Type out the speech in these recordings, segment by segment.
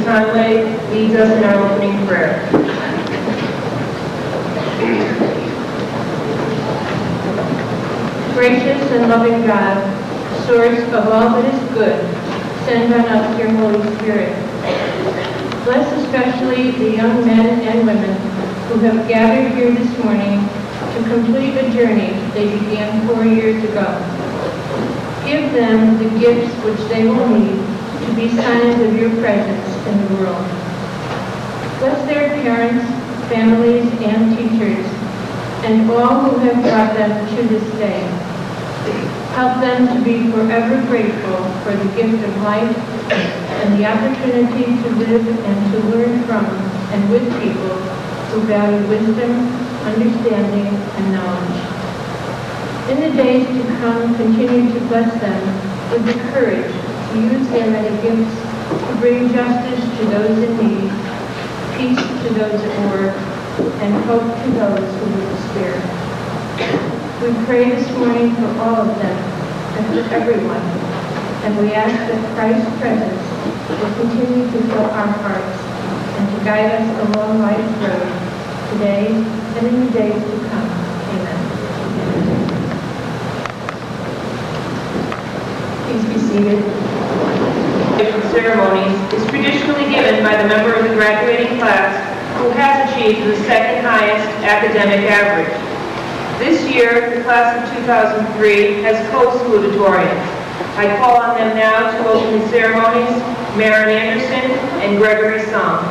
Conway leads us in our opening prayer. Gracious and loving God, source of all that is good, send on us your Holy Spirit. Bless especially the young men and women who have gathered here this morning to complete a journey they began 4 years ago. Give them the gifts which they will need to be signs of your presence in the world. Bless their parents, families, and teachers, and all who have brought them to this day. Help them to be forever grateful for the gift of life and the opportunity to live and to learn from and with people who value wisdom, understanding, and knowledge. In the days to come, continue to bless them with the courage to use their many gifts to bring justice to those in need, peace to those at war, and hope to those who would despair. We pray this morning for all of them and for everyone, and we ask that Christ's presence will continue to fill our hearts and to guide us along life's road today and in the days to come. Amen. Please be seated. The ceremonies is traditionally given by the member of the graduating class who has achieved the second highest academic average. This year, the class of 2003 has co-salutatorians. I call on them now to open the ceremonies, Maren Anderson and Gregory Song.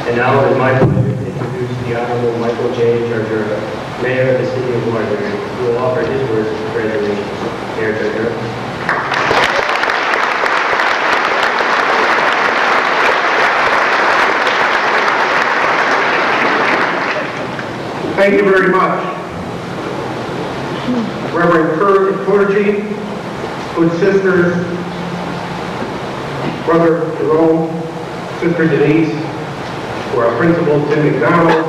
And now it is my pleasure to introduce the Honorable Michael J. Jarjura, Mayor of the City of Waterbury, who will offer his words of graduation. Mayor Jarjura. Thank you very much. Reverend clergy, good sisters, Brother Jerome, Sister Denise, to our principal, Tim McDonald,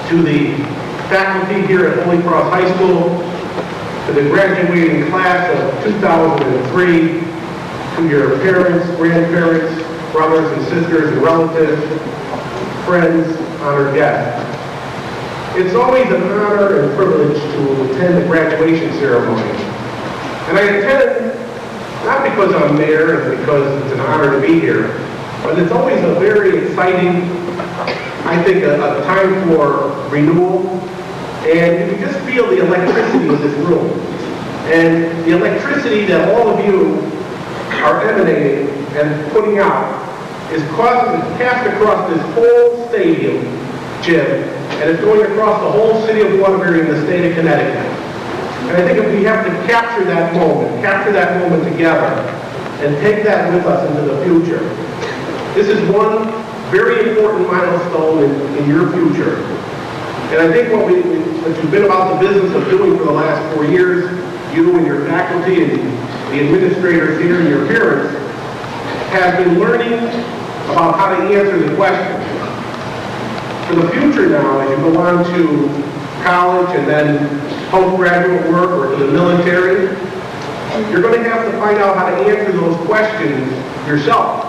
to the faculty here at Holy Cross High School, to the graduating class of 2003, to your parents, grandparents, brothers and sisters and relatives, friends, honored guests. It's always an honor and privilege to attend the graduation ceremony. And I attend not because I'm mayor and because it's an honor to be here, but it's always a very exciting, I think, a time for renewal. And you can just feel the electricity in this room. And the electricity that all of you are emanating and putting out is passed across this whole stadium, gym, and it's going across the whole city of Waterbury in the state of Connecticut. And I think if we have to capture that moment together, and take that with us into the future. This is one very important milestone in your future. And I think what you've been about the business of doing for the last 4 years, you and your faculty and the administrators here and your parents, have been learning about how to answer the question. For the future now, as you go on to college and then postgraduate work or to the military, you're going to have to find out how to answer those questions yourself.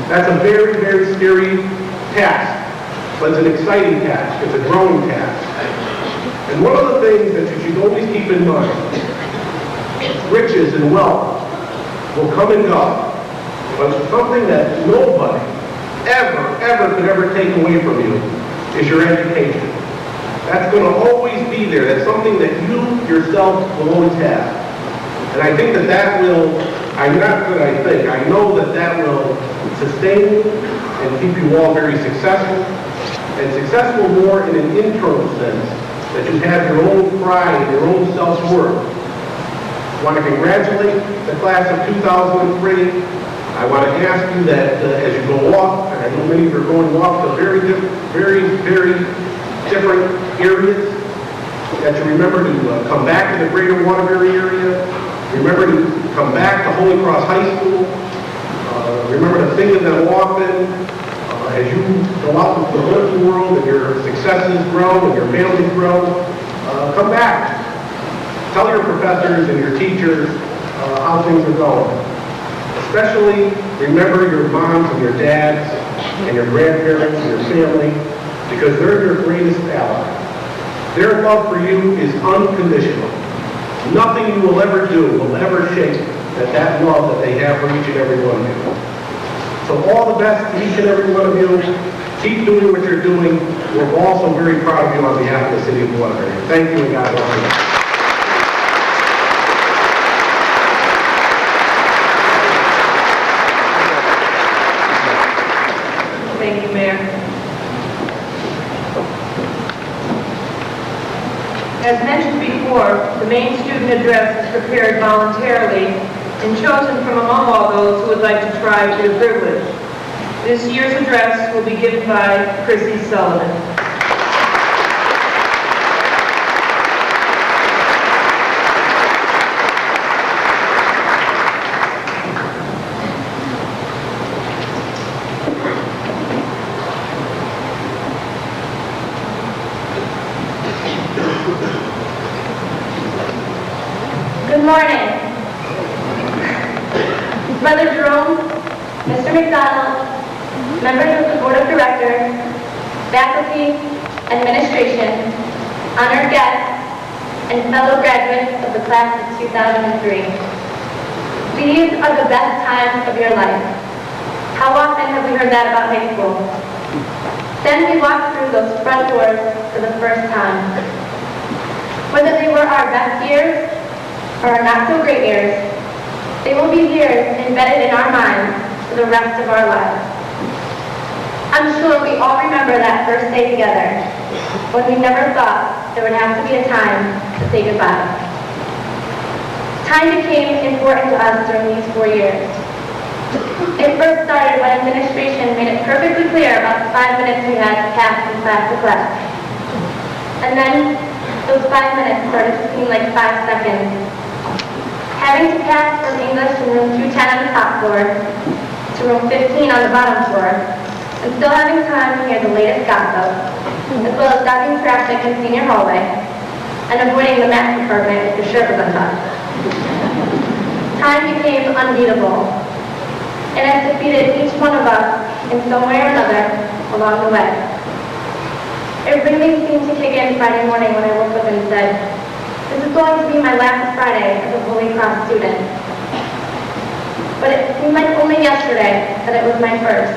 That's a very, very scary task, but it's an exciting task. It's a growing task. And one of the things that you should always keep in mind, riches and wealth will come and go, but something that nobody ever take away from you is your education. That's going to always be there. That's something that you yourself will always have. And I think that will, I know that will sustain you and keep you all very successful, and successful more in an internal sense, that you have your own pride and your own self-worth. I want to congratulate the class of 2003. I want to ask you that as you go off, and I know many of you are going off to very different areas, that you remember to come back to the greater Waterbury area, remember to come back to Holy Cross High School, remember to think of them often as you go out into the working world and your successes grow and your families grow. Come back. Tell your professors and your teachers how things are going. Especially remember your moms and your dads and your grandparents and your family, because they're your greatest ally. Their love for you is unconditional. Nothing you will ever do will ever shake that love that they have for each and every one of you. So all the best to each and every one of you. Keep doing what you're doing. We're also very proud of you on behalf of the City of Waterbury. Thank you, and God bless you. Thank you, Mayor. As mentioned before, the main student address is prepared voluntarily and chosen from among all those who would like to try for the privilege. This year's address will be given by Chrissy Sullivan. Good morning. Brother Jerome, Mr. McDonald, members of the Board of Directors, faculty, administration, honored guests, and fellow graduates of the class of 2003. These are the best times of your life. How often have we heard that about high school? Then we walked through those front doors for the first time. Whether they were our best years or our not so great years, they will be years embedded in our minds for the rest of our lives. I'm sure we all remember that first day together, when we never thought there would have to be a time to say goodbye. Time became important to us during these 4 years. It first started when administration made it perfectly clear about the 5 minutes we had to pass from class to class. And then those 5 minutes started to seem like 5 seconds. Having to pass from English in room 210 on the top floor to room 15 on the bottom floor, and still having time to hear the latest gossip, as well as stopping traffic in senior hallway, and avoiding the math department if your shirt was untucked. Time became unbeatable. It has defeated each one of us in some way or another along the way. It really seemed to kick in Friday morning when I woke up and said, "This is going to be my last Friday as a Holy Cross student." But it seemed like only yesterday that it was my first.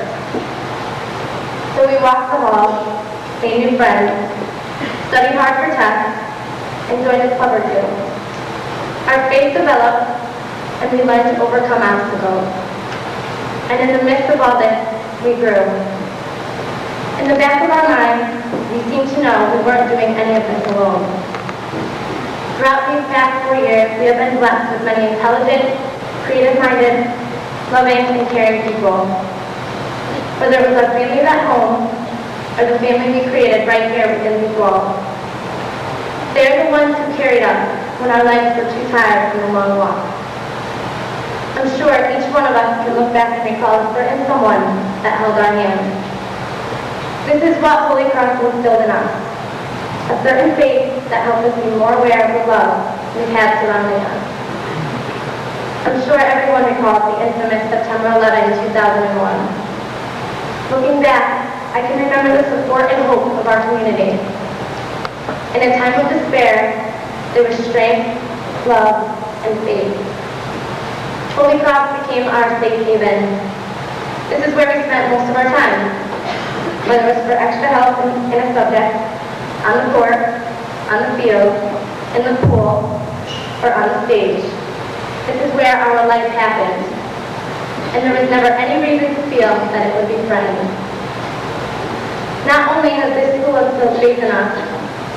So we walked the halls, made new friends, studied hard for tests, and joined a club or two. Our faith developed, and we learned to overcome obstacles. And in the midst of all this, we grew. In the back of our minds, we seemed to know we weren't doing any of this alone. Throughout these past 4 years, we have been blessed with many intelligent, creative-minded, loving, and caring people. Whether it was our families at home, or the family we created right here within these walls. They're the ones who carried us when our legs were too tired from the long walk. I'm sure each one of us can look back and recall a certain someone that held our hand. This is what Holy Cross instilled in us. A certain faith that helped us be more aware of the love we had surrounding us. I'm sure everyone recalls the infamous September 11, 2001. Looking back, I can remember the support and hope of our community. In a time of despair, there was strength, love, and faith. Holy Cross became our safe haven. This is where we spent most of our time, whether it was for extra help in a subject, on the court, on the field, in the pool, or on the stage. This is where our life happened. and there was never any reason to feel that it would be threatened. Not only has this school instilled faith in us,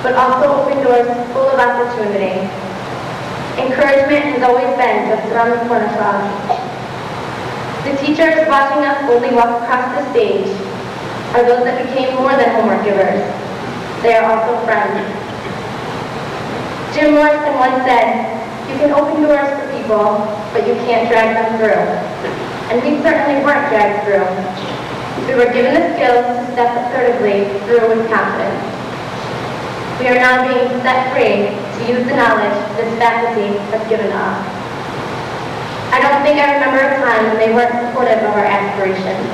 but also opened doors full of opportunity. Encouragement has always been just around the corner for us. The teachers watching us boldly walk across the stage are those that became more than homework givers. They are also friends. Jim Morrison once said, "You can open doors for people, but you can't drag them through." And we certainly weren't dragged through. We were given the skills to step assertively through with confidence. We are now being set free to use the knowledge this faculty has given to us. I don't think I remember a time when they weren't supportive of our aspirations.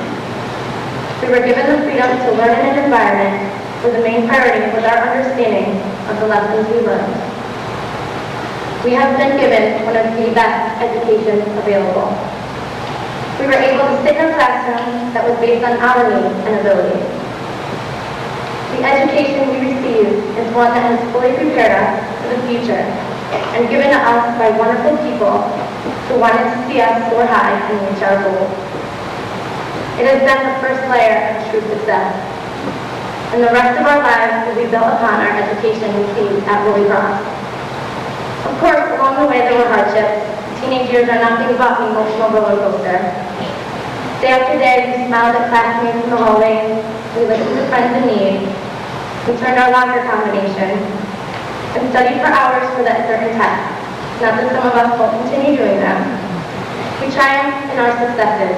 We were given the freedom to learn in an environment where the main priority was our understanding of the lessons we learned. We have been given one of the best educations available. We were able to sit in a classroom that was based on our needs and abilities. The education we received is one that has fully prepared us for the future and given to us by wonderful people who wanted to see us soar high and reach our goals. It has been the first layer of true success, and the rest of our lives will be built upon our education received at Holy Cross. Of course, along the way there were hardships. Teenage years are nothing but an emotional roller coaster. Day after day, we smiled at classmates in the hallways, we listened to friends in need, we turned our locker combination, and studied for hours for that certain test. Not that some of us won't continue doing them. We triumphed in our successes.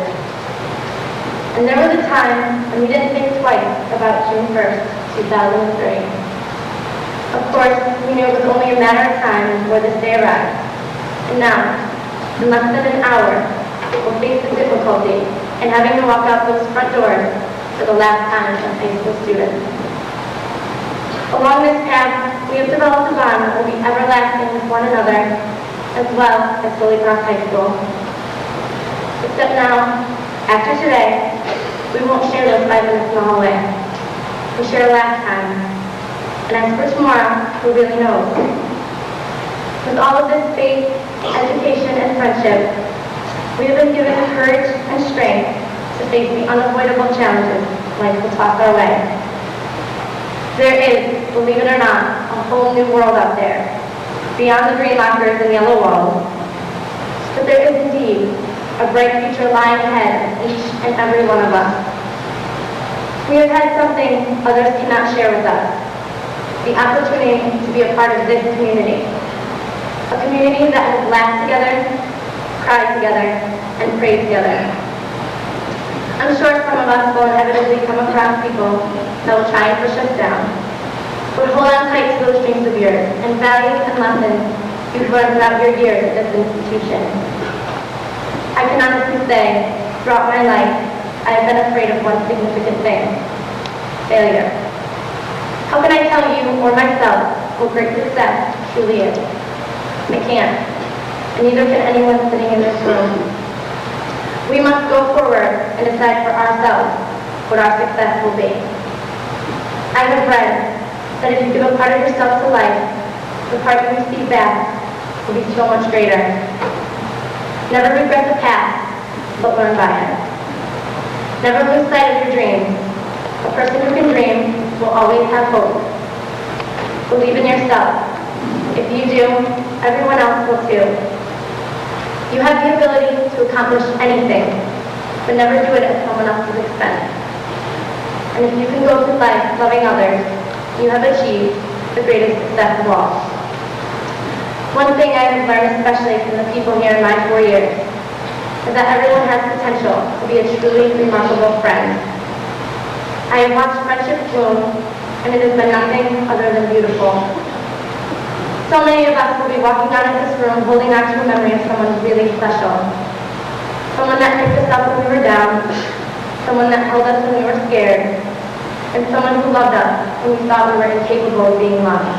And there was a time when we didn't think twice about June 1st, 2003. Of course, we knew it was only a matter of time before this day arrived. And now, in less than an hour, we'll face the difficulty in having to walk out those front doors for the last time as high school students. Along this path, we have developed a bond that will be everlasting with one another, as well as Holy Cross High School. Except now, after today, we won't share those 5 minutes in the hallway. We shared last time. And as for tomorrow, who really knows? With all of this faith, education, and friendship, we have been given courage and strength to face the unavoidable challenges life will toss our way. There is, believe it or not, a whole new world out there, beyond the green lockers and yellow walls. But there is indeed a bright future lying ahead of each and every one of us. We have had something others cannot share with us, the opportunity to be a part of this community. A community that has laughed together, cried together, and prayed together. I'm sure some of us will inevitably come across people that will try and push us down. But hold on tight to those dreams of yours and values and lessons you've learned throughout your years at this institution. I can honestly say, throughout my life, I have been afraid of one significant thing: failure. How can I tell you or myself what great success truly is? I can't, and neither can anyone sitting in this room. We must go forward and decide for ourselves what our success will be. I have read that if you give a part of yourself to life, the part you receive back will be so much greater. Never regret the past, but learn by it. Never lose sight of your dreams. A person who can dream will always have hope. Believe in yourself. If you do, everyone else will too. You have the ability to accomplish anything, but never do it at someone else's expense. And if you can go through life loving others, you have achieved the greatest success of all. One thing I have learned, especially from the people here in my 4 years, is that everyone has potential to be a truly remarkable friend. I have watched friendship bloom, and it has been nothing other than beautiful. So many of us will be walking out of this room holding on to a memory of someone really special. Someone that picked us up when we were down, someone that held us when we were scared, and someone who loved us when we thought we were incapable of being loved.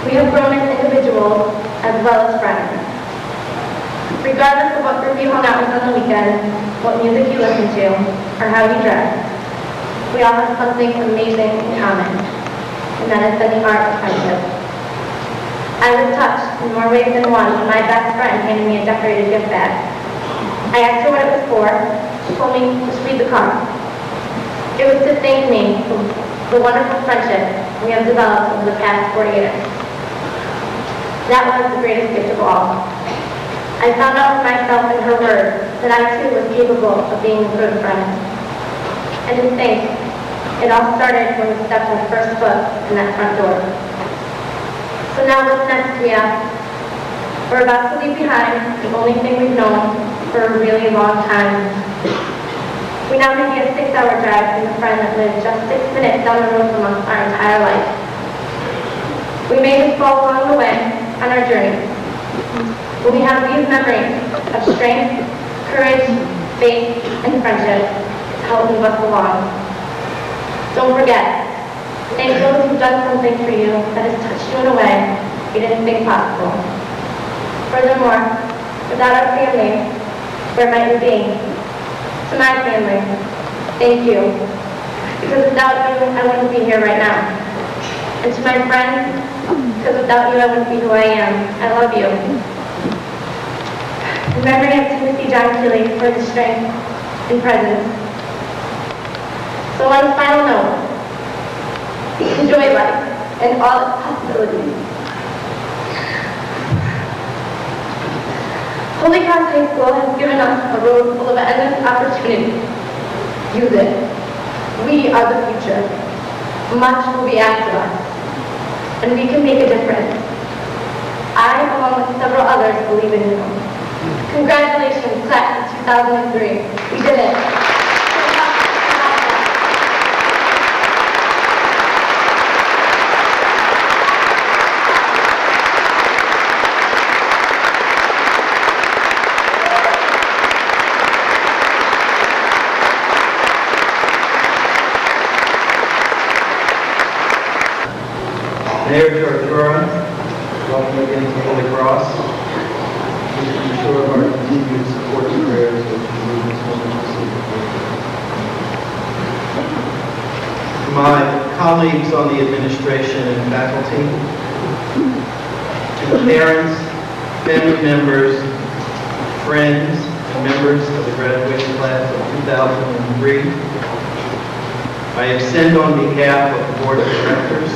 We have grown as individuals as well as friends. Regardless of what group you hung out with on the weekend, what music you listened to, or how you dressed, we all have something amazing in common, and that has been the art of friendship. I was touched in more ways than one when my best friend handed me a decorated gift bag. I asked her what it was for. She told me, just read the card. It was to thank me for the wonderful friendship we have developed over the past 4 years. That was the greatest gift of all. I found out for myself in her words that I too was capable of being a good friend. And to think, it all started when we stepped our first foot in that front door. So now what's next, we ask? We're about to leave behind the only thing we've known for a really long time. We now may be a 6-hour drive from a friend that lived just 6 minutes down the road from us our entire life. We may just fall along the way on our journey. But we have these memories of strength, courage, faith, and friendship to help move us along. Don't forget, thank those who've done something for you that has touched you in a way you didn't think possible. Furthermore, without our family, where might we be? To my family, thank you. Because without you, I wouldn't be here right now. And to my friends, because without you, I wouldn't be who I am. I love you. Remembering of Timothy John Keeley for his strength and presence. So on a final note, enjoy life and all its possibilities. Holy Cross High School has given us a road full of endless opportunities. Use it. We are the future. Much will be asked of us, and we can make a difference. I, along with several others, believe in you. Congratulations, class of 2003. We did it. Mayor George, welcome again to Holy Cross. We are sure of our continued support and prayers as we move this moment to see. To my colleagues on the administration and faculty, to the parents, family members, friends, and members of the graduating class of 2003, I extend on behalf of the Board of Directors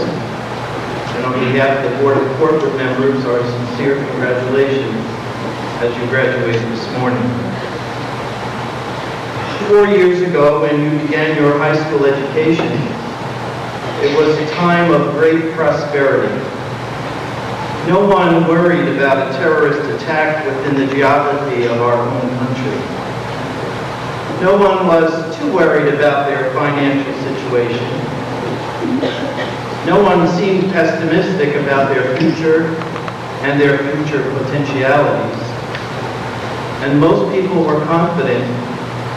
and on behalf of the Board of Corporate members, our sincere congratulations as you graduated this morning. 4 years ago, when you began your high school education, it was a time of great prosperity. No one worried about a terrorist attack within the geography of our home country. No one was too worried about their financial situation. No one seemed pessimistic about their future and their future potentialities. And most people were confident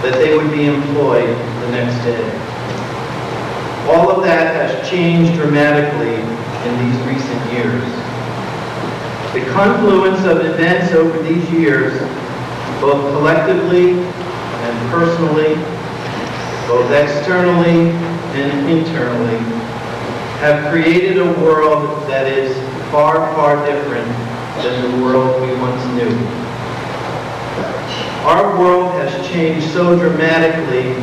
that they would be employed the next day. All of that has changed dramatically in these recent years. The confluence of events over these years, both collectively and personally, both externally and internally, have created a world that is far, far different than the world we once knew. Our world has changed so dramatically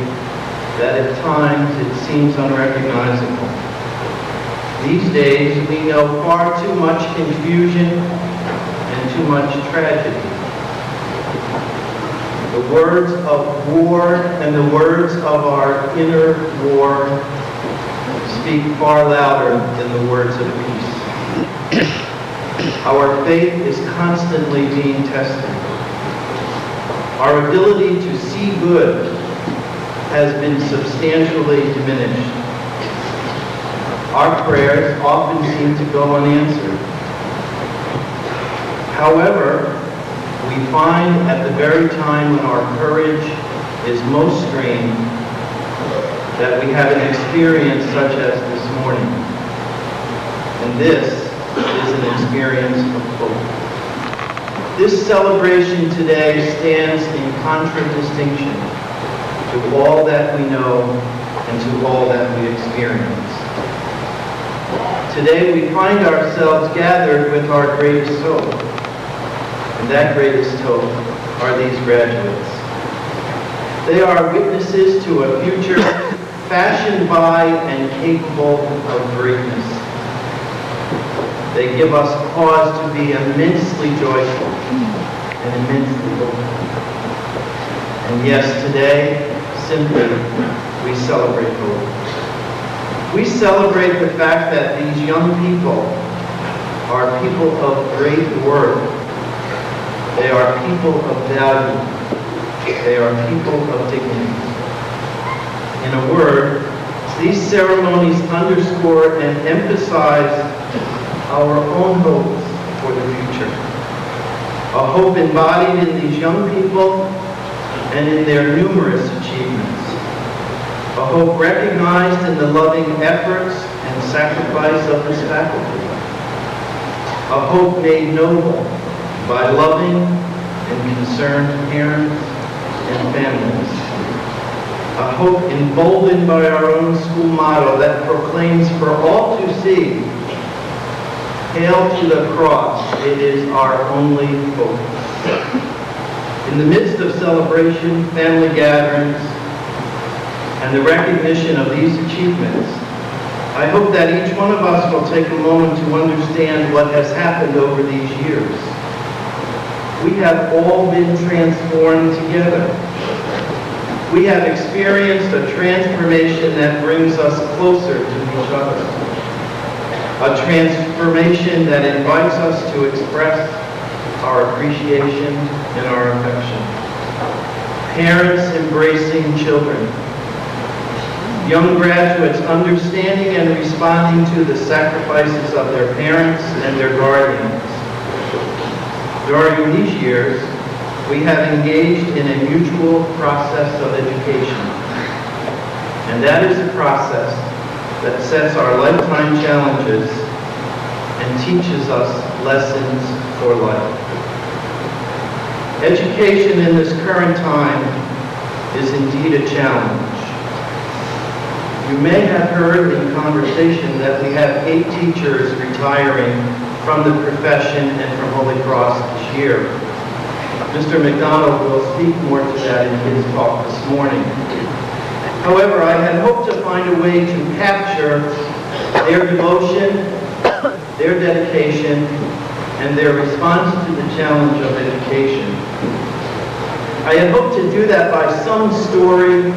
that at times it seems unrecognizable. These days, we know far too much confusion and too much tragedy. The words of war and the words of our inner war speak far louder than the words of peace. Our faith is constantly being tested. Our ability to see good has been substantially diminished. Our prayers often seem to go unanswered. However, we find at the very time when our courage is most strained that we have an experience such as this morning. And this is an experience of hope. This celebration today stands in contradistinction to all that we know and to all that we experience. Today we find ourselves gathered with our greatest hope. And that greatest hope are these graduates. They are witnesses to a future fashioned by and capable of greatness. They give us cause to be immensely joyful and immensely hopeful. And yes, today, simply, we celebrate hope. We celebrate the fact that these young people are people of great worth. They are people of value. They are people of dignity. In a word, these ceremonies underscore and emphasize our own hopes for the future. A hope embodied in these young people and in their numerous achievements. A hope recognized in the loving efforts and sacrifice of this faculty. A hope made noble by loving and concerned parents and families. A hope emboldened by our own school motto that proclaims for all to see, "Hail to the cross, it is our only hope." In the midst of celebration, family gatherings, and the recognition of these achievements, I hope that each one of us will take a moment to understand what has happened over these years. We have all been transformed together. We have experienced a transformation that brings us closer to each other. A transformation that invites us to express our appreciation and our affection. Parents embracing children. Young graduates understanding and responding to the sacrifices of their parents and their guardians. During these years, we have engaged in a mutual process of education. And that is a process that sets our lifetime challenges and teaches us lessons for life. Education in this current time is indeed a challenge. You may have heard in conversation that we have 8 teachers retiring from the profession and from Holy Cross this year. Mr. McDonald will speak more to that in his talk this morning. However, I had hoped to find a way to capture their devotion, their dedication, and their response to the challenge of education. I had hoped to do that by some story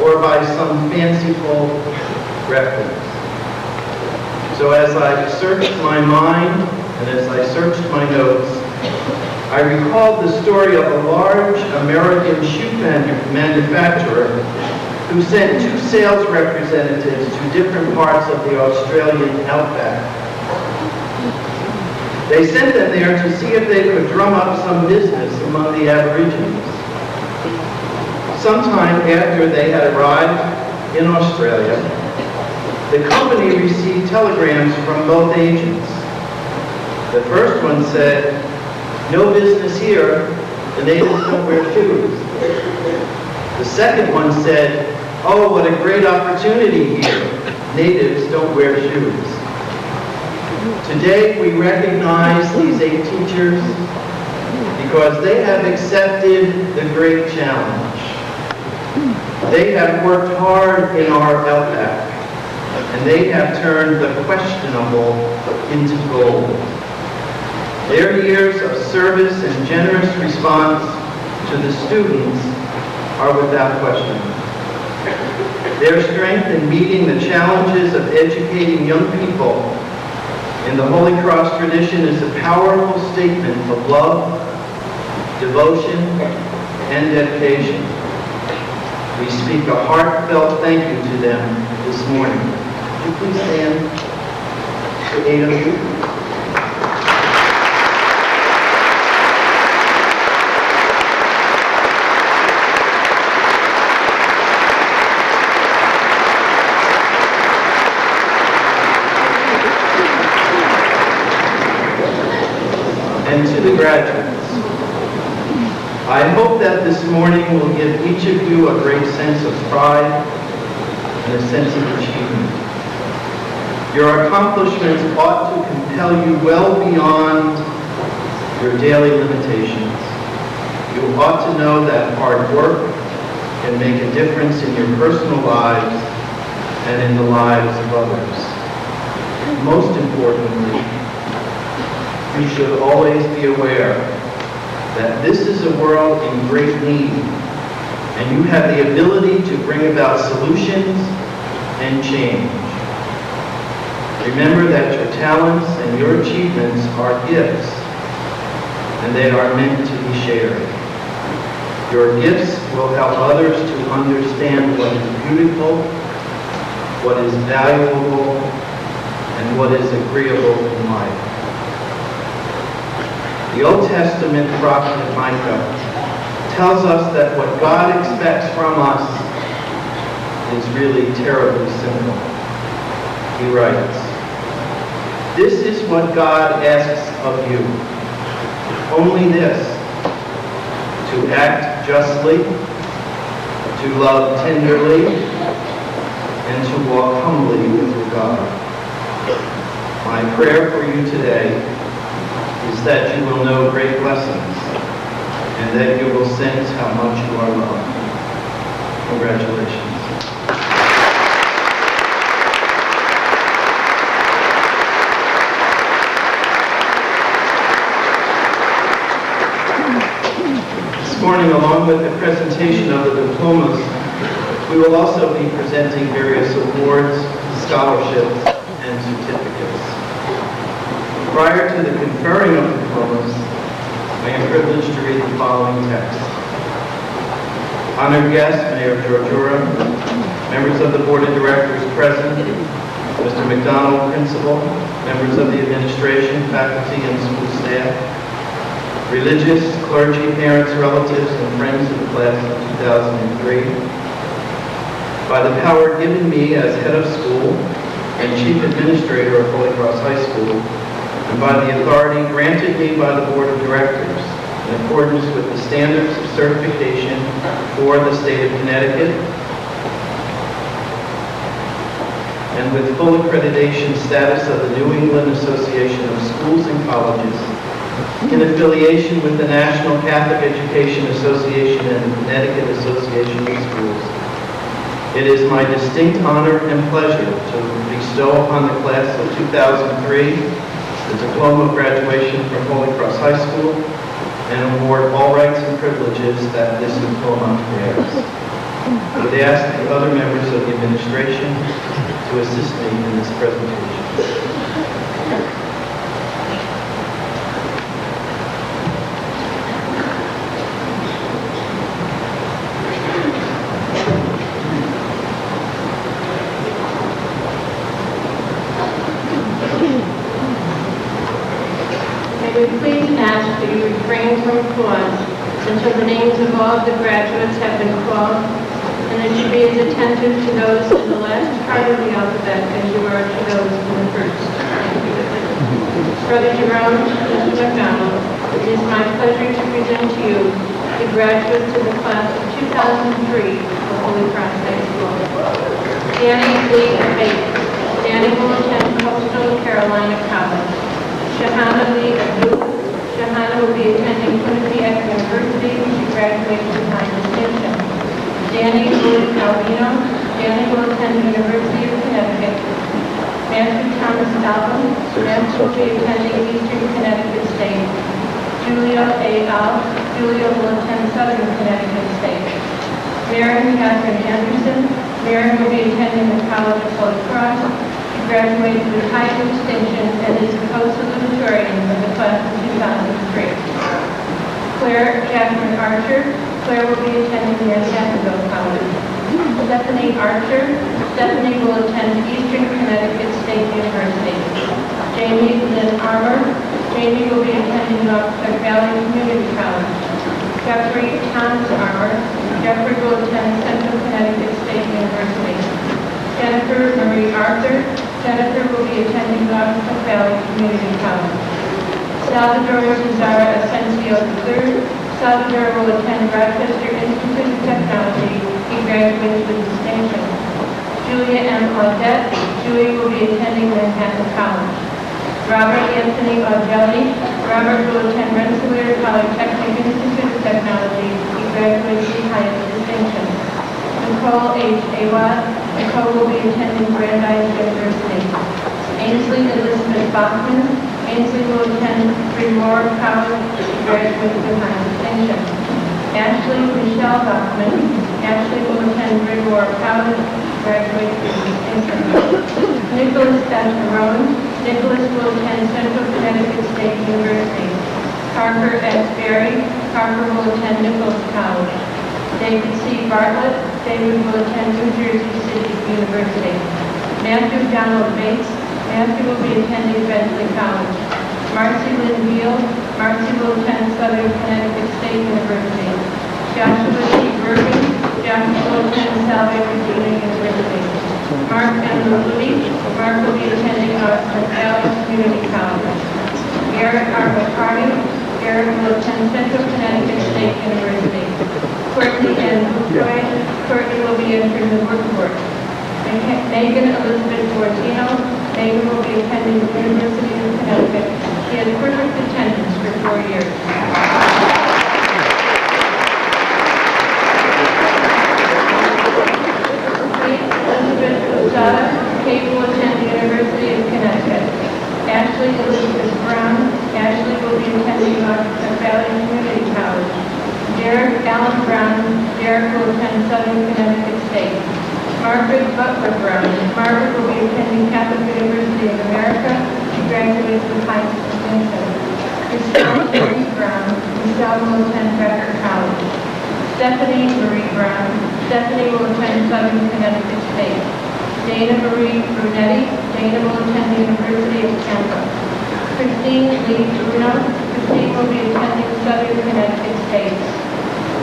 or by some fanciful reference. So as I searched my mind and as I searched my notes, I recalled the story of a large American shoe manufacturer who sent 2 sales representatives to different parts of the Australian outback. They sent them there to see if they could drum up some business among the Aborigines. Sometime after they had arrived in Australia, the company received telegrams from both agents. The first one said, "No business here, the natives don't wear shoes." The second one said, "Oh, what a great opportunity here, natives don't wear shoes." Today we recognize these 8 teachers because they have accepted the great challenge. They have worked hard in our outback, and they have turned the questionable into gold. Their years of service and generous response to the students are without question. Their strength in meeting the challenges of educating young people in the Holy Cross tradition is a powerful statement of love, devotion, and dedication. We speak a heartfelt thank you to them this morning. Would you please stand, the 8 of you? And to the graduates, I hope that this morning will give each of you a great sense of pride and a sense of achievement. Your accomplishments ought to compel you well beyond your daily limitations. You ought to know that hard work can make a difference in your personal lives and in the lives of others. Most importantly, you should always be aware that this is a world in great need, and you have the ability to bring about solutions and change. Remember that your talents and your achievements are gifts, and they are meant to be shared. Your gifts will help others to understand what is beautiful, what is valuable, and what is agreeable in life. The Old Testament prophet Micah tells us that what God expects from us is really terribly simple. He writes, "This is what God asks of you, only this, to act justly, to love tenderly, and to walk humbly with your God." My prayer for you today is that you will know great blessings and that you will sense how much you are loved. Congratulations. This morning, along with the presentation of the diplomas, we will also be presenting various awards, scholarships, and certificates. Prior to the conferring of diplomas, I am privileged to read the following text. Honored guests, Mayor Georgiura, members of the Board of Directors present, Mr. McDonald, Principal, members of the administration, faculty, and school staff, religious, clergy, parents, relatives, and friends of the class of 2003. By the power given me as head of school and chief administrator of Holy Cross High School, and by the authority granted me by the Board of Directors in accordance with the standards of certification for the state of Connecticut, and with full accreditation status of the New England Association of Schools and Colleges, in affiliation with the National Catholic Education Association and the Connecticut Association of Schools, it is my distinct honor and pleasure to bestow upon the class of 2003 the diploma of graduation from Holy Cross High School and award all rights and privileges that this diploma bears. I would ask the other members of the administration to assist me in this presentation. We please ask that you refrain from applause until the names of all of the graduates have been called, and that you be as attentive to those in the last part of the alphabet as you are to those in the first. Brother Jerome, Mr. McDonald, it is my pleasure to present to you the graduates of the class of 2003 of Holy Cross High School. Danny Lee Bates. Danny will attend Coastal Carolina College. Shahana Lee Abdul. Shahana will be attending Quinnipiac University. She graduated with high distinction. Danny Louis Albino. Danny will attend the University of Connecticut. Matthew Thomas Albin. Matthew will be attending Eastern Connecticut State. Julio A. Al. Julio will attend Southern Connecticut State. Maren Catherine Anderson. Maren will be attending the College of Holy Cross. Graduated with high distinction and is a co-salutatorian of the class of 2003. Claire Catherine Archer. Claire will be attending the Jacksonville College. Stephanie Archer. Stephanie will attend Eastern Connecticut State University. Jamie Lynn Armour. Jamie will be attending Norfolk Valley Community College. Jeffrey Thomas Armour. Jeffrey will attend Central Connecticut State University. Jennifer Marie Arthur. Jennifer will be attending Norfolk Valley Community College. Salvador Cesara Asensio III. Salvador will attend Rochester Institute of Technology. He graduated with distinction. Julia M. Audette. Julie will be attending Manhattan College. Robert Anthony Augelli. Robert will attend Rensselaer Polytechnic Institute of Technology. He graduated with highest distinction. Nicole H. Awad. Nicole will be attending Brandeis University. Ainsley Elizabeth Bachman. Ainsley will attend Bryn Mawr College to graduate with high distinction. Ashley Michelle Bachman. Ashley will attend Bryn Mawr College to graduate with distinction. Nicholas S. Rowan. Nicholas will attend Central Connecticut State University. Parker S. Berry. Parker will attend Nichols College. David C. Bartlett. David will attend New Jersey City University. Matthew Donald Bates. Matthew will be attending Bentley College. Marcy Lynn Beal. Marcy will attend Southern Connecticut State University. Joshua C. Bergen. Joshua will attend Salve Regina University. Mark M. Louie. Mark will be attending Austin Valley Community College. Garrett R. McCarty. Garrett will attend Central Connecticut State University. Courtney N. Bujoy. Courtney will be entering the workforce. Megan Elizabeth Fortino. Megan will be attending the University of Connecticut. She has perfect attendance for 4 years. Kate Elizabeth Lozada. Kate will attend the University of Connecticut. Ashley Elizabeth Brown. Ashley will be attending Austin Valley Community College. Derek Allen Brown. Derek will attend Southern Connecticut State. Margaret Butler Brown. Margaret will be attending Catholic University of America. She graduates with high distinction. Michelle Marie Brown. Michelle will attend Becker College. Stephanie Marie Brown. Stephanie will attend Southern Connecticut State. Dana Marie Brunetti. Dana will attend the University of Tampa. Christine Lee Bruno. Christine will be attending Southern Connecticut State.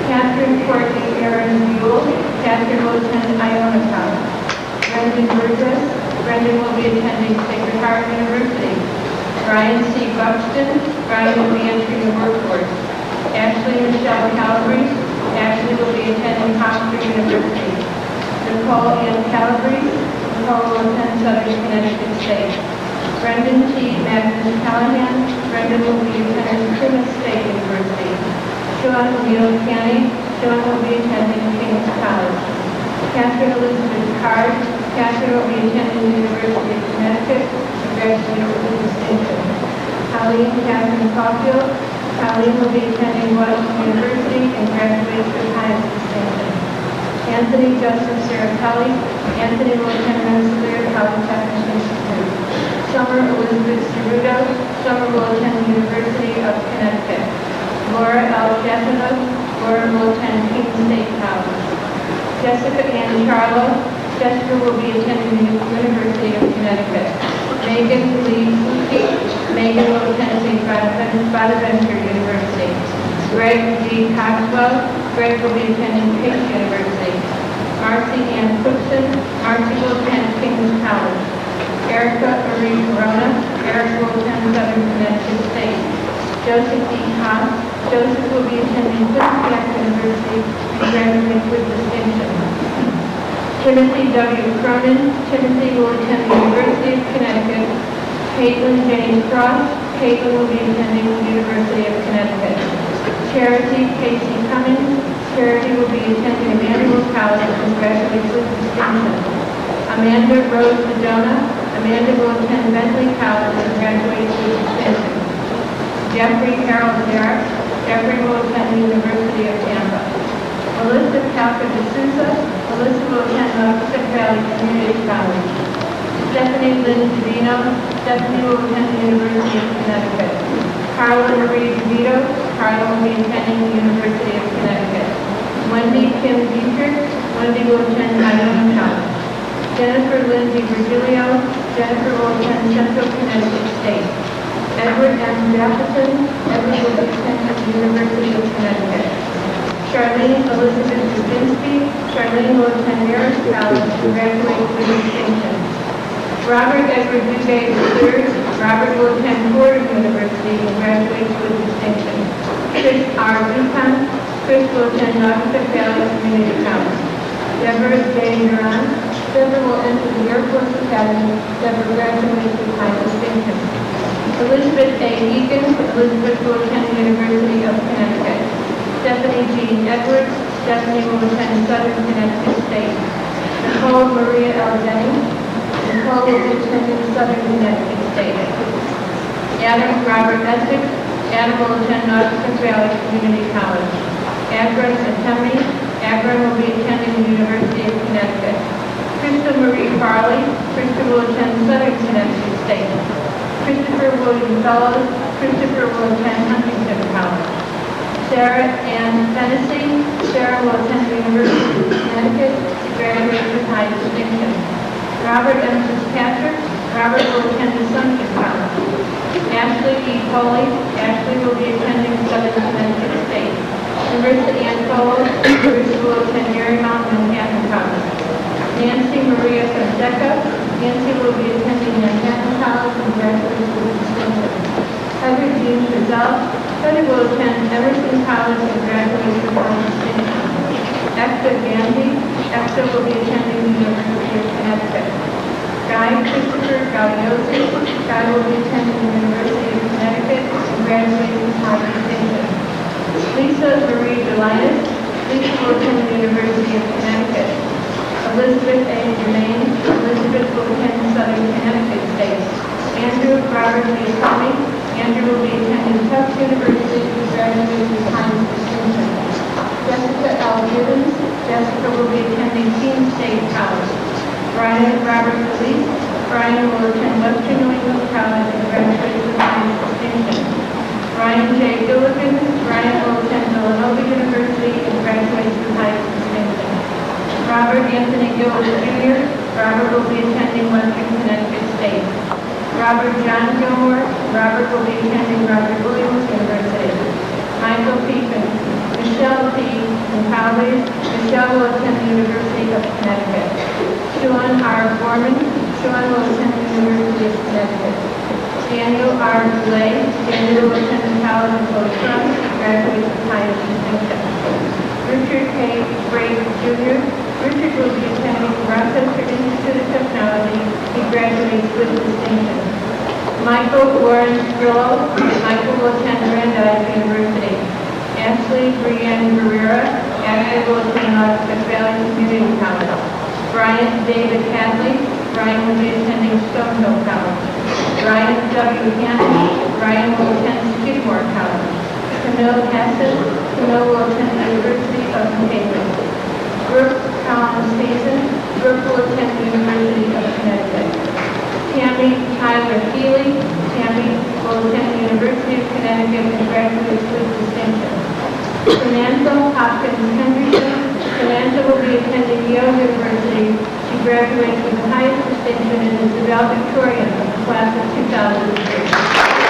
Catherine Courtney Aaron Buell. Catherine will attend Iona College. Brendan Burgess. Brendan will be attending Sacred Heart University. Brian C. Buxton. Brian will be entering the workforce. Ashley Michelle Calabrese. Ashley will be attending Hofstra University. Nicole Ann Calabrese. Nicole will attend Southern Connecticut State. Brendan T. Magnus Callahan. Brendan will be attending Plymouth State University. Sean Neil Canny. Sean will be attending King's College. Catherine Elizabeth Card. Catherine will be attending the University of Connecticut to graduate with distinction. Colleen Catherine Caulfield. Colleen will be attending Washington University and graduate with highest distinction. Anthony Joseph Serapelli. Anthony will attend Rensselaer Polytechnic Institute. Summer Elizabeth Cerudo. Summer will attend the University of Connecticut. Laura L. Jessica. Laura will attend Kings State College. Jessica Ann Charlo. Jessica will be attending the University of Connecticut. Megan Lee Suki. Megan will attend St. Bonaventure University. Greg G. Coxwell. Greg will be attending Pace University. Marcy Ann Cookson. Marcy will attend King's College. Erica Marie Corona. Erica will attend Southern Connecticut State. Joseph E. Haas. Joseph will be attending Quinnipiac University and graduate with distinction. Timothy W. Cronin. Timothy will attend the University of Connecticut. Caitlin James Cross. Caitlin will be attending the University of Connecticut. Charity Casey Cummings. Charity will be attending Emmanuel College and graduate with distinction. Amanda Rose Madonna. Amanda will attend Bentley College and graduate with distinction. Jeffrey Harold Derrick. Jeffrey will attend the University of Tampa. Melissa Calca de Souza. Melissa will attend Austin Valley Community College. Stephanie Lynn Divino. Stephanie will attend the University of Connecticut. Carla Marie DeVito. Carla will be attending the University of Connecticut. Wendy Kim Dietrich. Wendy will attend Iona College. Jennifer Lindsay Virgilio. Jennifer will attend Central Connecticut State. Edward M. Jefferson. Edward will be attending the University of Connecticut. Charlene Elizabeth Dubinsky. Charlene will attend Marist College and graduate with distinction. Robert Edward Dugay III. Robert will attend Fordham University and graduate with distinction. Chris R. Dupont. Chris will attend Norfolk Valley Community College. Deborah J. Duran. Deborah will enter the Air Force Academy. Deborah graduates with high distinction. Elizabeth A. Egan. Elizabeth will attend the University of Connecticut. Stephanie Jean Edwards. Stephanie will attend Southern Connecticut State. Nicole Maria L. Jennings. Nicole will be attending Southern Connecticut State. Adam Robert Essex. Adam will attend Nautical Valley Community College. Akron Atemi. Akron will be attending the University of Connecticut. Crystal Marie Farley. Crystal will attend Southern Connecticut State. Christopher William Fellows. Christopher will attend Huntington College. Sarah Ann Fennessy. Sarah will attend the University of Connecticut to graduate with high distinction. Robert M. Fitzpatrick. Robert will attend Assumption College. Ashley E. Foley. Ashley will be attending Southern Connecticut State. Marissa Ann Foley. Marissa will attend Marymount Manhattan College. Nancy Maria Fonseca. Nancy will be attending Manhattan College and graduate with distinction. Heather Jean Frizzell. Heather will attend Emerson College and graduate with distinction. Ekta Gandhi. Ekta will be attending the University of Connecticut. Guy Christopher Gagliozzi. Guy will be attending the University of Connecticut and graduate with high distinction. Lisa Marie Delinas. Lisa will attend the University of Connecticut. Elizabeth A. Germain. Elizabeth will attend Southern Connecticut State. Andrew Robert A. Cumming. Andrew will be attending Tufts University to graduate with high distinction. Jessica L. Gibbons. Jessica will be attending Keene State College. Brian Robert Felice. Brian will attend Western New England College and graduate with high distinction. Brian J. Gilligan. Brian will attend Villanova University and graduate with high distinction. Robert Anthony Gillis Jr. Robert will be attending Western Connecticut State. Robert John Gilmore. Robert will be attending Robert Williams University. Michael P. Michelle P. Gonzalez. Michelle will attend the University of Connecticut. Sean R. Foreman. Sean will attend the University of Connecticut. Daniel R. Goulet. Daniel will attend the College of Both Trusts and graduate with high distinction. Richard K. Brake Jr. Richard will be attending Rochester Institute of Technology. He graduates with distinction. Michael Warren Grillo. Michael will attend Brandeis University. Ashley Brianne Guerrera. Ashley will attend Nautical Valley Community College. Brian David Hadley. Brian will be attending Stonehill College. Brian W. Hanley. Brian will attend Skidmore College. Camille Hassan. Camille will attend the University of Cambridge. Brooke Collins Faison. Brooke will attend the University of Connecticut. Tammy Tyler Healy. Tammy will attend the University of Connecticut and graduate with distinction. Samantha Hopkins Henderson. Samantha will be attending Yale University. She graduates with the highest distinction and is the valedictorian of the class of 2003.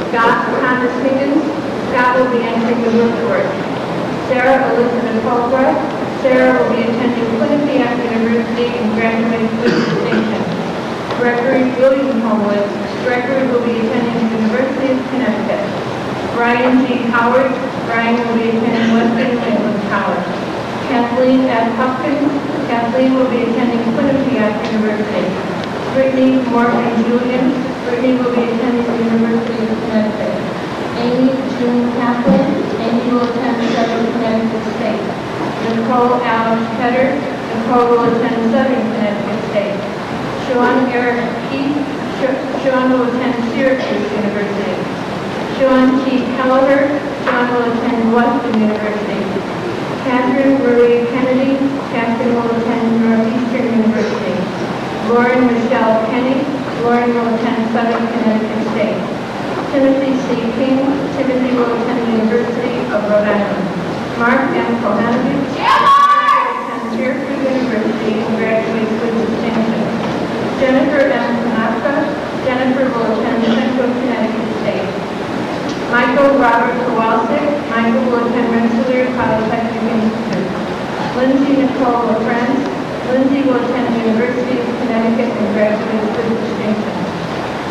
Scott Thomas Higgins. Scott will be entering the Woodford. Sarah Elizabeth Holbrook. Sarah will be attending Quinnipiac University and graduate with distinction. Gregory William Homewood. Gregory will be attending the University of Connecticut. Brian G. Howard. Brian will be attending Western New England College. Kathleen F. Hopkins. Kathleen will be attending Quinnipiac University. Brittany Morgan Julian. Brittany will be attending the University of Connecticut. Amy June Kaplan. Amy will attend Southern Connecticut State. Nicole Alice Petter. Nicole will attend Southern Connecticut State. Sean Eric Keith. Sean will attend Syracuse University. Sean T. Kelleher. Sean will attend Western University. Catherine Marie Kennedy. Catherine will attend Northeastern University. Lauren Michelle Kenny. Lauren will attend Southern Connecticut State. Timothy C. King. Timothy will attend the University of Rhode Island. Mark M. Kohanovich. Will attend Syracuse University and graduates with distinction. Jennifer M. Kanaka. Jennifer will attend Central Connecticut State. Michael Robert Kowalczyk. Michael will attend Rensselaer Polytechnic Institute. Lindsay Nicole LaFrance. Lindsay will attend the University of Connecticut and graduate with distinction.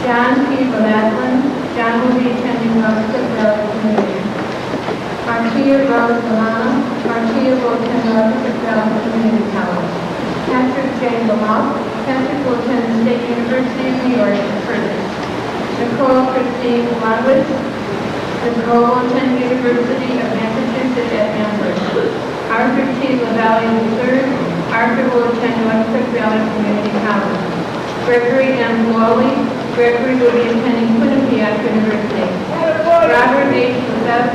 John P. Valadlin. John will be attending Nautical Valley Community. Marcia Rose Milano. Marcia will attend Nautical Valley Community College. Patrick J. Lamont. Patrick will attend the State University of New York and Curtis. Nicole Christine Lawless. Nicole will attend University of Massachusetts at Amherst. Arthur T. LaValle III. Arthur will attend Western Valley Community College. Gregory M. Lawley. Gregory will be attending Quinnipiac University. Robert H. Lezette.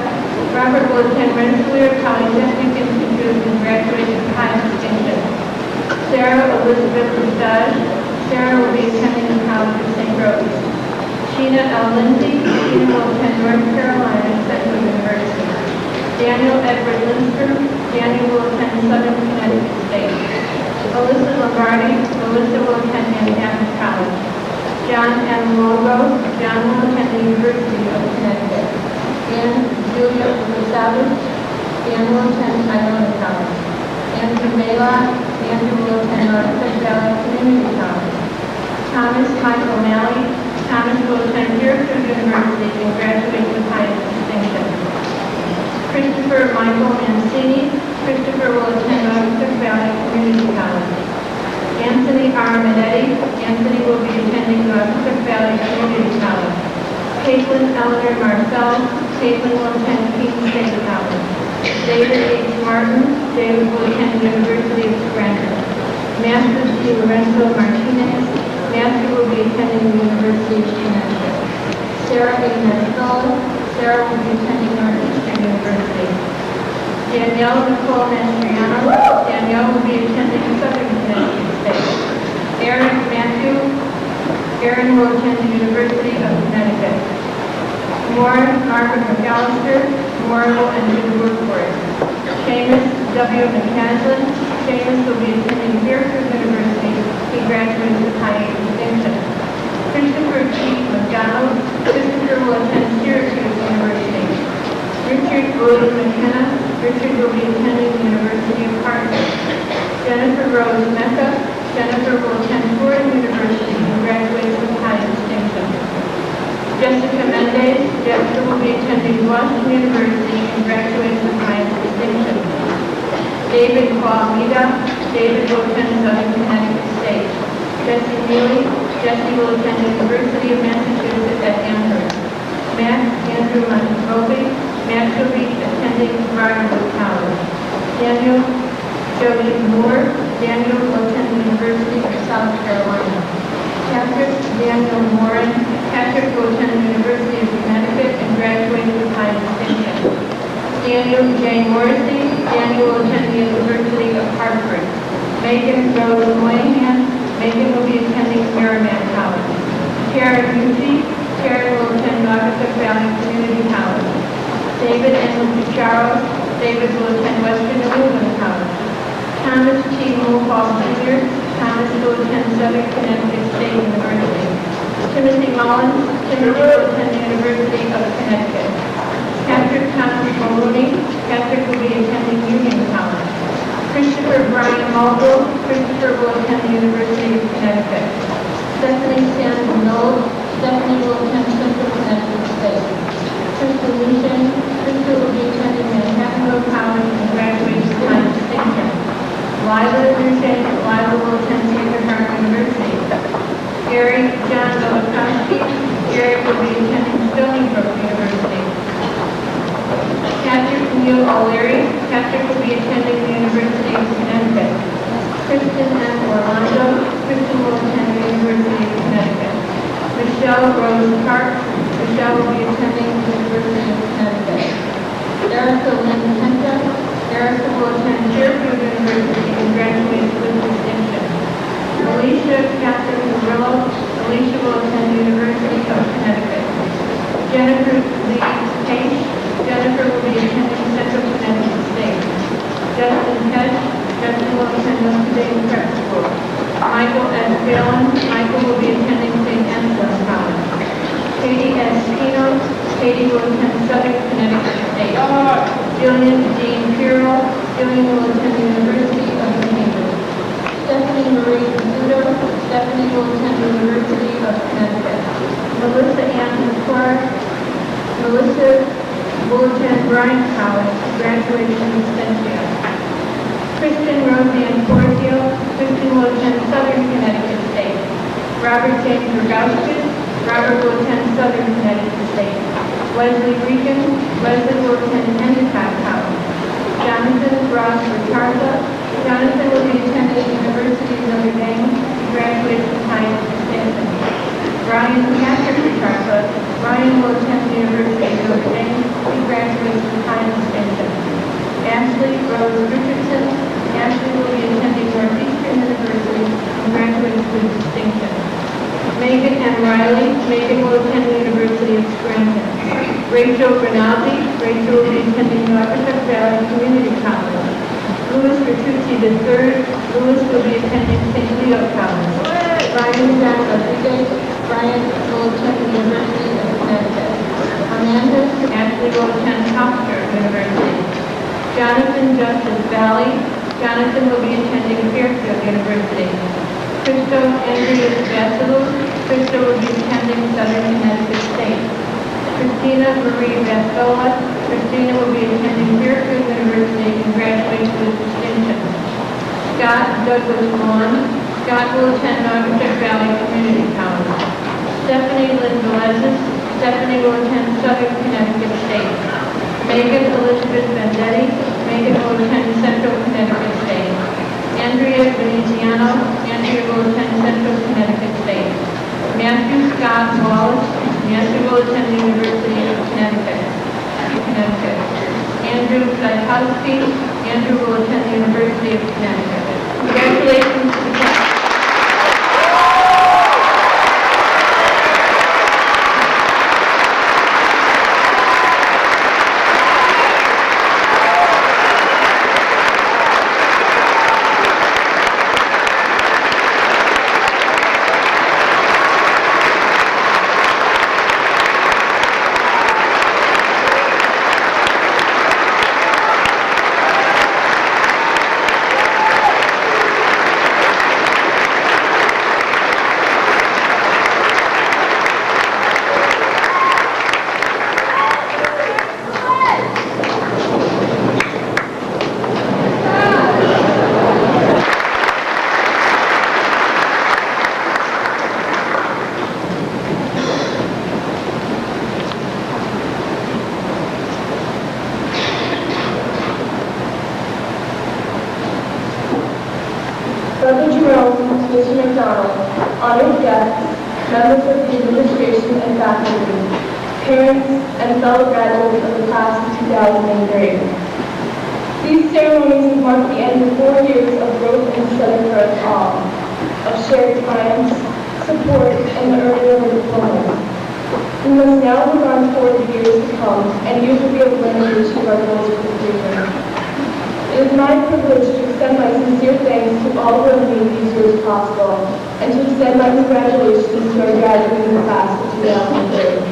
Robert will attend Rensselaer Polytechnic Institute and graduate with high distinction. Sarah Elizabeth Visage. Sarah will be attending the College of St. Rose. Sheena L. Lindsay. Sheena will attend North Carolina Central University. Daniel Edward Lindstrom. Daniel will attend Southern Connecticut State. Melissa Lombardi. Melissa will attend Manhattan College. John M. Logo. John will attend the University of Connecticut. And Julia Gonzalez. Dan will attend Iona College. Andrew Maylock. Andrew will attend Northwest Valley Community College. Thomas Michael O'Malley. Thomas will attend Syracuse University and graduate with highest distinction. Christopher Michael Mancini. Christopher will attend Northwest Valley Community College. Anthony Armanetti. Anthony will be attending Northwest Valley Community College. Caitlin Eleanor Marcel. Caitlin will attend Keene State College. David H. Martin. David will attend the University of Scranton. Matthew D. Lorenzo Martinez. Matthew will be attending the University of Connecticut. Sarah A. Nestle. Sarah will be attending Northeastern University. Danielle Nicole Mastriano. Danielle will be attending Southern Connecticut State. Aaron Matthew. Aaron will attend the University of Connecticut. Warren Margaret McAllister. Warren will enter the workforce. Seamus W. McCaslin. Seamus will be attending Syracuse University. He graduated with high distinction. Christopher T. McDonald. Christopher will attend Syracuse University. Richard William McKenna. Richard will be attending the University of Hartford. Jennifer Rose Mecca. Jennifer will attend Fordham University and graduate with high distinction. Jessica Mendez. Jessica will be attending Washington University and graduate with high distinction. David Qualmeda. David will attend Southern Connecticut State. Jesse Neely. Jesse will attend the University of Massachusetts at Amherst. Matt Andrew Monterovi. Matt will be attending Waterbury College. Daniel Jody Moore. Daniel will attend the University of South Carolina. Patrick Daniel Moran. Patrick will attend the University of Connecticut and graduate with high distinction. Daniel J. Morrissey. Daniel will attend the University of Hartford. Megan Rose Moynihan. Megan will be attending Merrimack College. Karen Mucci. Karen will attend Northwest Valley Community College. David N. Picharo. David will attend Western New England College. Thomas T. Mulhall Jr. Thomas will attend Southern Connecticut State University. Timothy Mullins. Timothy will attend the University of Connecticut. Patrick Thomas Maloney. Patrick will be attending Union College. Christopher Brian Mulville. Christopher will attend the University of Connecticut. Stephanie Stanton Knowles. Stephanie will attend Central Connecticut State. Krista Lucien. Krista will be attending Manhattan College and graduate with high distinction. Lila Lucien. Lila will attend Sacred Heart University. Gary John Nowakowski. Gary will be attending Stony Brook University. Patrick Neil O'Leary. Patrick will be attending the University of Connecticut. Kristen M. Orlando. Kristen will attend the University of Connecticut. Michelle Rose Park. Michelle will be attending the University of Connecticut. Erica Lynn Kenta. Erica will attend Syracuse University and graduate with distinction. Alicia Catherine Murillo. Alicia will attend the University of Connecticut. Jennifer Lee Page. Jennifer will be attending Central Connecticut State. Justin Hedge. Justin will attend Notre Dame Prep School. Michael S. Phelan. Michael will be attending St. Anselm's College. Katie S. Pino. Katie will attend Southern Connecticut State. Jillian Jean Pirro. Jillian will attend the University of Cambridge. Stephanie Marie Pizzuto. Stephanie will attend the University of Connecticut. Melissa Ann McClure. Melissa will attend Bryant College, graduation extension. Kristen Roseanne Portio. Kristen will attend Southern Connecticut State. Robert James Rogowskis. Robert will attend Southern Connecticut State. Leslie Regan, Leslie will attend Endicott College. Jonathan Ross Ricardo, Jonathan will be attending the University of Notre Dame. He graduates with science distinction. Brian Patrick Ricardo, Brian will attend the University of Notre Dame. He graduates with science distinction. Ashley Rose Richardson, Ashley will be attending Northeastern University and graduates with distinction. Megan M. Riley, Megan will attend the University of Scranton. Rachel Rinaldi, Rachel will be attending Waterbury Valley Community College. Louis Bertucci III, Louis will be attending St. Leo College. Brian Jack Rodriguez, Brian will attend the University of Connecticut. Amanda Ashley will attend Hofstra University. Jonathan Justice Valley, Jonathan will be attending Fairfield University. Christo Andrea Vasilou, Christo will be attending Southern Connecticut State. Christina Marie Vastola, Christina will be attending Fairfield University and graduates with distinction. Scott Douglas Vaughn, Scott will attend Waterbury Valley Community College. Stephanie Lynn Velezis, Stephanie will attend Southern Connecticut State. Megan Elizabeth Vendetti, Megan will attend Central Connecticut State. Andrea Veneziano, Andrea will attend Central Connecticut State. Matthew Scott Wallace, Matthew will attend the University of Connecticut. Andrew Zajkowski, Andrew will attend the University of Connecticut. Congratulations to the class. Brother Jerome, Mr. McDonald, honored guests, members of the administration and faculty, parents, and fellow graduates of the class of 2003. These ceremonies mark the end of 4 years of growth and study for us all, of shared triumphs, support, and the earning of a diploma. We must now look on toward the years to come, and use the real plan to achieve our goals for the future. It is my privilege to extend my sincere thanks to all who have made these years possible, and to extend my congratulations to our graduating class of 2003.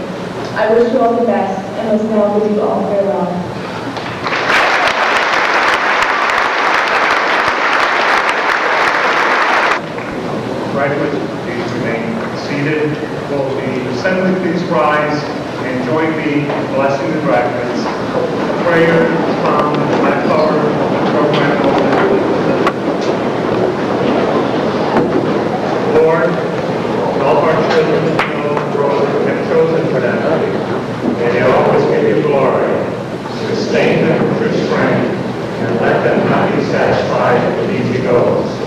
I wish you all the best, and must now bid you all farewell. Graduates, please remain seated. Will the assembly please rise and join me in blessing the graduates. A prayer is found in the left cover of the program. Lord, all of our children know the road you have chosen for them. May they always give you glory. Sustain them with your strength, and let them not be satisfied with easy goals.